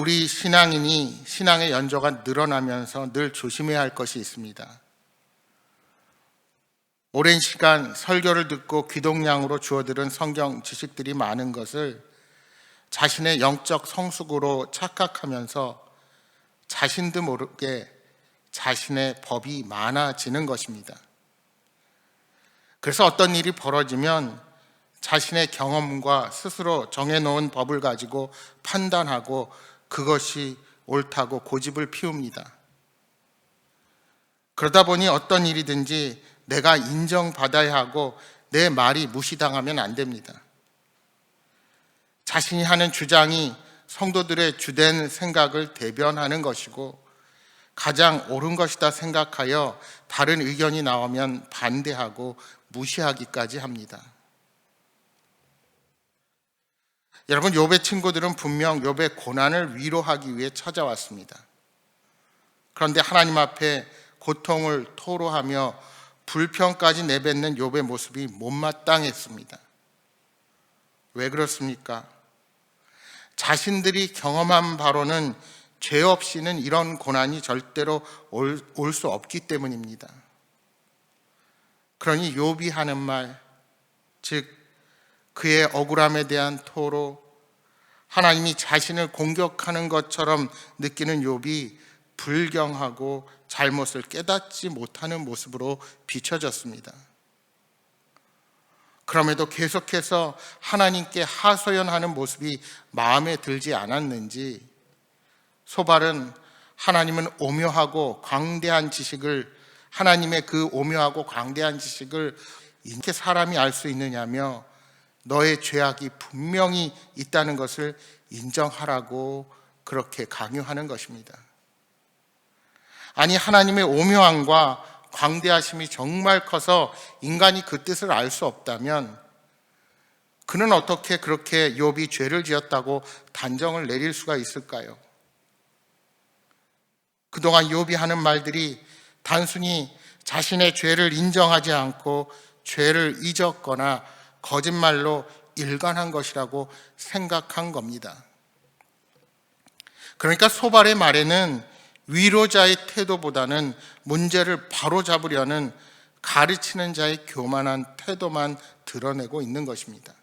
우리 신앙인이 신앙의 연조가 늘어나면서 늘 조심해야 할 것이 있습니다. 오랜 시간 설교를 듣고 귀동량으로 주워들은 성경 지식들이 많은 것을 자신의 영적 성숙으로 착각하면서 자신도 모르게 자신의 법이 많아지는 것입니다. 그래서 어떤 일이 벌어지면 자신의 경험과 스스로 정해놓은 법을 가지고 판단하고 그것이 옳다고 고집을 피웁니다. 그러다 보니 어떤 일이든지 내가 인정받아야 하고 내 말이 무시당하면 안 됩니다. 자신이 하는 주장이 성도들의 주된 생각을 대변하는 것이고 가장 옳은 것이다 생각하여 다른 의견이 나오면 반대하고 무시하기까지 합니다. 여러분, 욥의 친구들은 분명 욥의 고난을 위로하기 위해 찾아왔습니다. 그런데 하나님 앞에 고통을 토로하며 불평까지 내뱉는 욥의 모습이 못마땅했습니다. 왜 그렇습니까? 자신들이 경험한 바로는 죄 없이는 이런 고난이 절대로 올 수 없기 때문입니다. 그러니 욥이 하는 말, 즉 그의 억울함에 대한 토로, 하나님이 자신을 공격하는 것처럼 느끼는 욥이 불경하고 잘못을 깨닫지 못하는 모습으로 비춰졌습니다. 그럼에도 계속해서 하나님께 하소연하는 모습이 마음에 들지 않았는지 소발은 하나님은 오묘하고 광대한 지식을, 하나님의 그 오묘하고 광대한 지식을 이렇게 사람이 알 수 있느냐며 너의 죄악이 분명히 있다는 것을 인정하라고 그렇게 강요하는 것입니다. 아니, 하나님의 오묘함과 광대하심이 정말 커서 인간이 그 뜻을 알 수 없다면 그는 어떻게 그렇게 욥이 죄를 지었다고 단정을 내릴 수가 있을까요? 그동안 욥이 하는 말들이 단순히 자신의 죄를 인정하지 않고 죄를 잊었거나 거짓말로 일관한 것이라고 생각한 겁니다. 그러니까 소발의 말에는 위로자의 태도보다는 문제를 바로잡으려는 가르치는 자의 교만한 태도만 드러내고 있는 것입니다.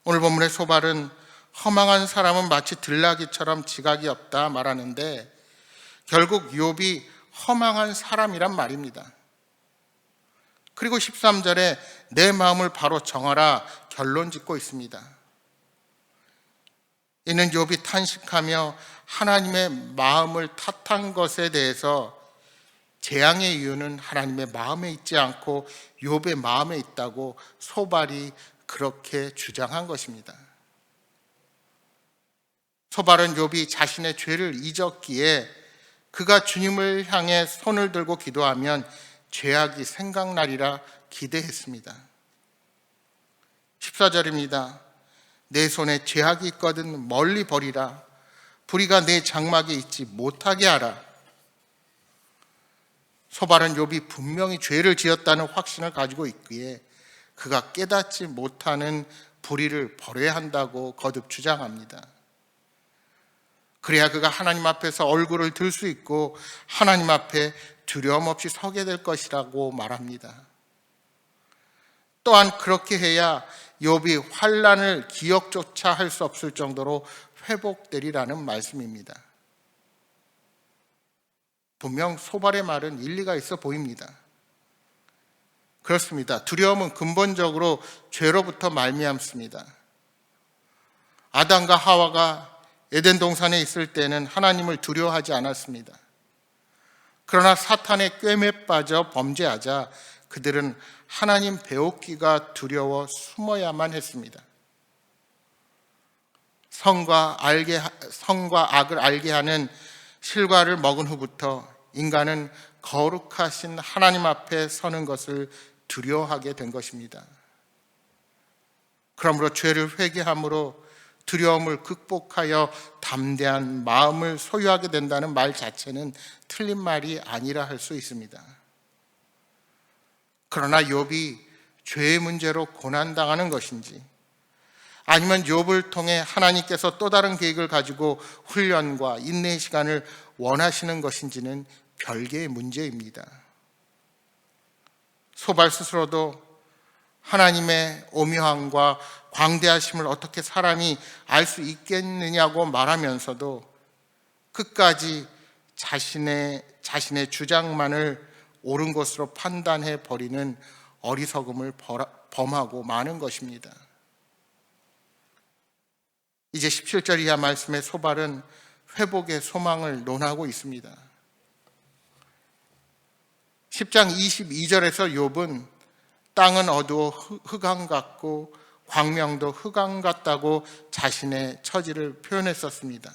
오늘 본문의 소발은 허망한 사람은 마치 들나귀처럼 지각이 없다 말하는데 결국 욥이 허망한 사람이란 말입니다. 그리고 13절에 내 마음을 바로 정하라 결론 짓고 있습니다. 이는 욥이 탄식하며 하나님의 마음을 탓한 것에 대해서 재앙의 이유는 하나님의 마음에 있지 않고 욥의 마음에 있다고 소발이 그렇게 주장한 것입니다. 소발은 욥이 자신의 죄를 잊었기에 그가 주님을 향해 손을 들고 기도하면 죄악이 생각나리라 기대했습니다. 14절입니다. 내 손에 죄악이 있거든 멀리 버리라. 불의가 내 장막에 있지 못하게 하라. 소발은 욥이 분명히 죄를 지었다는 확신을 가지고 있기에 그가 깨닫지 못하는 불의를 버려야 한다고 거듭 주장합니다. 그래야 그가 하나님 앞에서 얼굴을 들 수 있고 하나님 앞에 두려움 없이 서게 될 것이라고 말합니다. 또한 그렇게 해야 욥이 환난을 기억조차 할 수 없을 정도로 회복되리라는 말씀입니다. 분명 소발의 말은 일리가 있어 보입니다. 그렇습니다. 두려움은 근본적으로 죄로부터 말미암습니다. 아담과 하와가 에덴 동산에 있을 때는 하나님을 두려워하지 않았습니다. 그러나 사탄의 꿰매 빠져 범죄하자 그들은 하나님 배우기가 두려워 숨어야만 했습니다. 선과 악을 알게 하는 실과를 먹은 후부터 인간은 거룩하신 하나님 앞에 서는 것을 두려워하게 된 것입니다. 그러므로 죄를 회개함으로 두려움을 극복하여 담대한 마음을 소유하게 된다는 말 자체는 틀린 말이 아니라 할 수 있습니다. 그러나 욥이 죄의 문제로 고난당하는 것인지 아니면 욥을 통해 하나님께서 또 다른 계획을 가지고 훈련과 인내의 시간을 원하시는 것인지는 별개의 문제입니다. 소발 스스로도 하나님의 오묘함과 광대하심을 어떻게 사람이 알 수 있겠느냐고 말하면서도 끝까지 자신의 주장만을 옳은 것으로 판단해 버리는 어리석음을 범하고 마는 것입니다. 이제 17절 이하 말씀의 소발은 회복의 소망을 논하고 있습니다. 10장 22절에서 욥은 땅은 어두워 흑암 같고 광명도 흑암 같다고 자신의 처지를 표현했었습니다.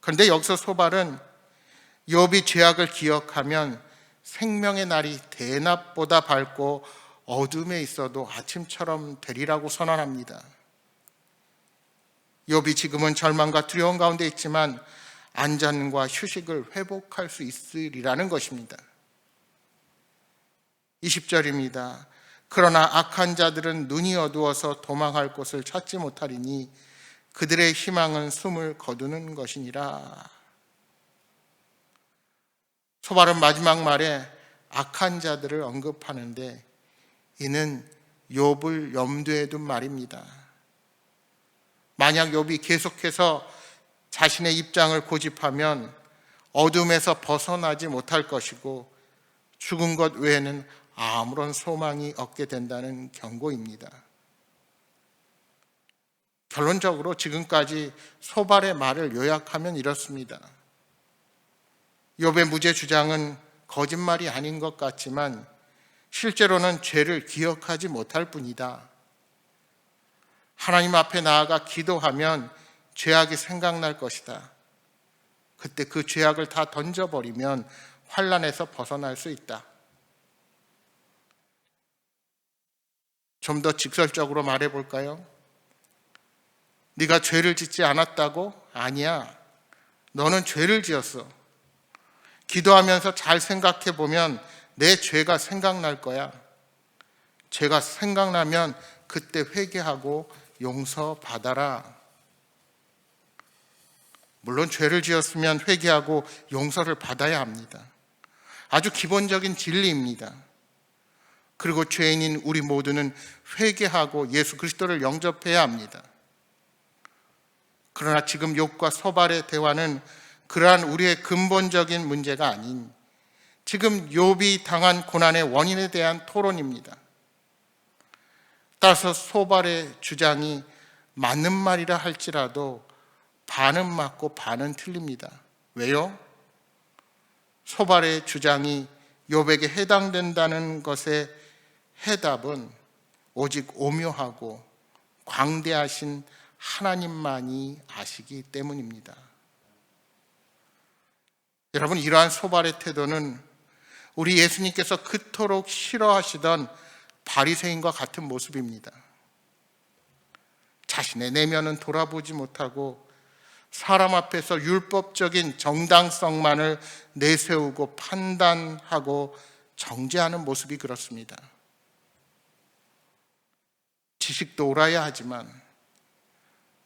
그런데 여기서 소발은 욥이 죄악을 기억하면 생명의 날이 대낮보다 밝고 어둠에 있어도 아침처럼 되리라고 선언합니다. 욥이 지금은 절망과 두려움 가운데 있지만 안전과 휴식을 회복할 수 있으리라는 것입니다. 20절입니다. 그러나 악한 자들은 눈이 어두워서 도망할 곳을 찾지 못하리니 그들의 희망은 숨을 거두는 것이니라. 소발은 마지막 말에 악한 자들을 언급하는데 이는 욥을 염두에 둔 말입니다. 만약 욥이 계속해서 자신의 입장을 고집하면 어둠에서 벗어나지 못할 것이고 죽은 것 외에는 아무런 소망이 없게 된다는 경고입니다. 결론적으로 지금까지 소발의 말을 요약하면 이렇습니다. 욥의 무죄 주장은 거짓말이 아닌 것 같지만 실제로는 죄를 기억하지 못할 뿐이다. 하나님 앞에 나아가 기도하면 죄악이 생각날 것이다. 그때 그 죄악을 다 던져버리면 환난에서 벗어날 수 있다. 좀 더 직설적으로 말해볼까요? 네가 죄를 짓지 않았다고? 아니야. 너는 죄를 지었어. 기도하면서 잘 생각해보면 내 죄가 생각날 거야. 죄가 생각나면 그때 회개하고 용서받아라. 물론 죄를 지었으면 회개하고 용서를 받아야 합니다. 아주 기본적인 진리입니다. 그리고 죄인인 우리 모두는 회개하고 예수 그리스도를 영접해야 합니다. 그러나 지금 욥과 소발의 대화는 그러한 우리의 근본적인 문제가 아닌 지금 욥이 당한 고난의 원인에 대한 토론입니다. 따라서 소발의 주장이 맞는 말이라 할지라도 반은 맞고 반은 틀립니다. 왜요? 소발의 주장이 욥에게 해당된다는 것의 해답은 오직 오묘하고 광대하신 하나님만이 아시기 때문입니다. 여러분, 이러한 소발의 태도는 우리 예수님께서 그토록 싫어하시던 바리새인과 같은 모습입니다. 자신의 내면은 돌아보지 못하고 사람 앞에서 율법적인 정당성만을 내세우고 판단하고 정죄하는 모습이 그렇습니다. 지식도 옳아야 하지만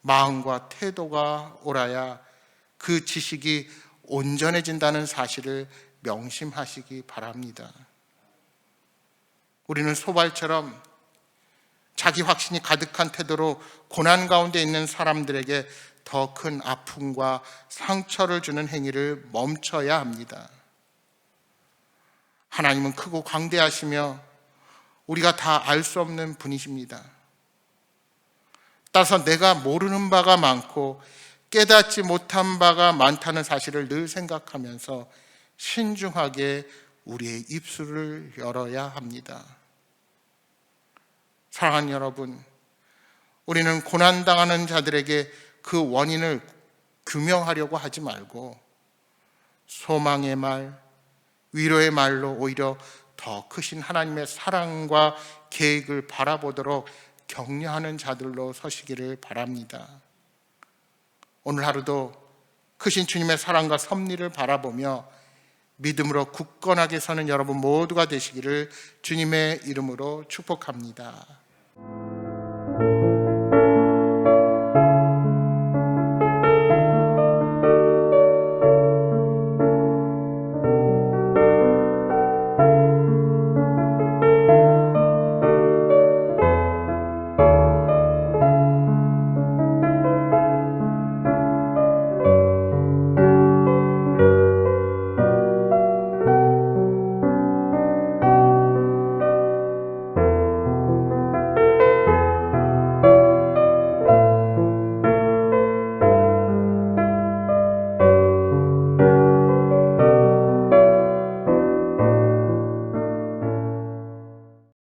마음과 태도가 옳아야 그 지식이 온전해진다는 사실을 명심하시기 바랍니다. 우리는 소발처럼 자기 확신이 가득한 태도로 고난 가운데 있는 사람들에게 더 큰 아픔과 상처를 주는 행위를 멈춰야 합니다. 하나님은 크고 광대하시며 우리가 다 알 수 없는 분이십니다. 따라서 내가 모르는 바가 많고 깨닫지 못한 바가 많다는 사실을 늘 생각하면서 신중하게 우리의 입술을 열어야 합니다. 사랑하는 여러분, 우리는 고난당하는 자들에게 그 원인을 규명하려고 하지 말고 소망의 말, 위로의 말로 오히려 더 크신 하나님의 사랑과 계획을 바라보도록 격려하는 자들로 서시기를 바랍니다. 오늘 하루도 크신 주님의 사랑과 섭리를 바라보며 믿음으로 굳건하게 서는 여러분 모두가 되시기를 주님의 이름으로 축복합니다.